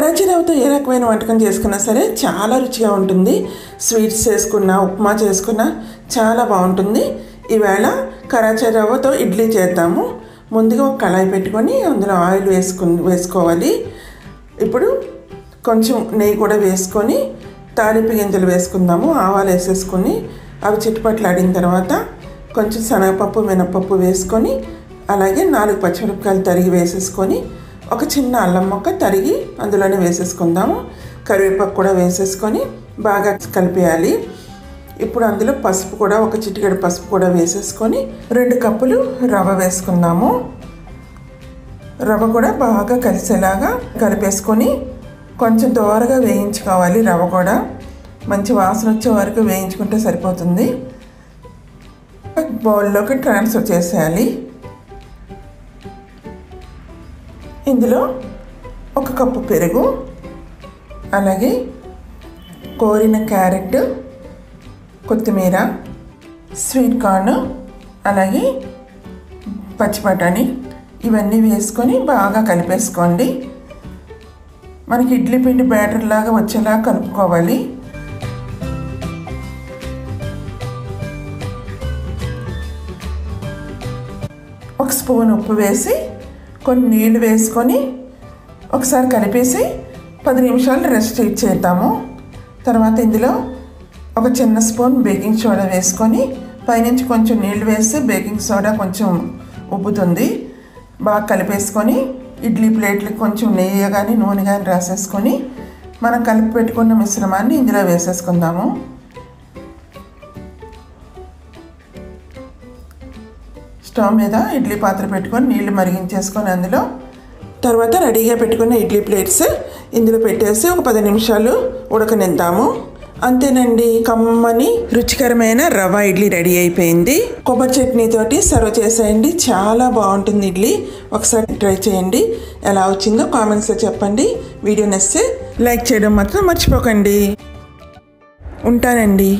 కరాచీ రవ్వతో ఏ రకమైన వంటకం చేసుకున్నా సరే చాలా రుచిగా ఉంటుంది. స్వీట్స్ చేసుకున్నా, ఉప్మా చేసుకున్నా చాలా బాగుంటుంది. ఈవేళ కరాచీ రవ్వతో ఇడ్లీ చేద్దాము. ముందుగా ఒక కళాయి పెట్టుకొని అందులో ఆయిల్ వేసుకోవాలి. ఇప్పుడు కొంచెం నెయ్యి కూడా వేసుకొని తాలింపు గింజలు వేసుకుందాము. ఆవాలు వేసేసుకొని అవి చిట్టుపట్లాడిన తర్వాత కొంచెం శనగపప్పు, మినపప్పు వేసుకొని అలాగే 4 పచ్చిమిరపకాయలు తరిగి వేసేసుకొని ఒక చిన్న అల్లం ముక్క తరిగి అందులోనే వేసేసుకుందాము. కరివేపాకు కూడా వేసేసుకొని బాగా కలిపేయాలి. ఇప్పుడు అందులో పసుపు కూడా, ఒక చిటికెడు పసుపు కూడా వేసేసుకొని 2 కప్పులు రవ్వ వేసుకుందాము. రవ్వ కూడా బాగా కలిసేలాగా కలిపేసుకొని కొంచెం దోరగా వేయించుకోవాలి. రవ్వ కూడా మంచి వాసన వచ్చే వరకు వేయించుకుంటే సరిపోతుంది. బౌల్లోకి ట్రాన్స్ఫర్ చేసేయాలి. ఇందులో 1 కప్పు పెరుగు, అలాగే కోరిన క్యారెట్, కొత్తిమీర, స్వీట్ కార్న్, అలాగే పచ్చి బఠానీ ఇవన్నీ వేసుకొని బాగా కలిపేసుకోండి. మనకి ఇడ్లీ పిండి బ్యాటర్ లాగా వచ్చేలా కలుపుకోవాలి. ఒక స్పూన్ ఉప్పు వేసి కొన్ని నీళ్ళు వేసుకొని ఒకసారి కలిపేసి 10 నిమిషాలు రెస్ట్ ఇచ్చేద్దాము. తర్వాత ఇందులో ఒక చిన్న స్పూన్ బేకింగ్ సోడా వేసుకొని పైనుంచి కొంచెం నీళ్ళు వేసి బేకింగ్ సోడా కొంచెం ఉబ్బుతుంది. బాగా కలిపేసుకొని ఇడ్లీ ప్లేట్లకు కొంచెం నెయ్యి కానీ నూనె కానీ రాసేసుకొని మనం కలిపి పెట్టుకున్న మిశ్రమాన్ని ఇందులో వేసేసుకుందాము. స్టవ్ మీద ఇడ్లీ పాత్ర పెట్టుకొని నీళ్లు మరిగించేసుకొని అందులో తర్వాత రెడీగా పెట్టుకున్న ఇడ్లీ ప్లేట్స్ ఇందులో పెట్టేసి ఒక 10 నిమిషాలు ఉడకనిద్దాము. అంతేనండి, కమ్మని రుచికరమైన రవ్వ ఇడ్లీ రెడీ అయిపోయింది. కొబ్బరి చట్నీతోటి సర్వ్ చేసేయండి. చాలా బాగుంటుంది ఇడ్లీ. ఒకసారి ట్రై చేయండి. ఎలా వచ్చిందో కామెంట్స్లో చెప్పండి. వీడియో నచ్చితే లైక్ చేయడం మాత్రం మర్చిపోకండి. ఉంటానండి.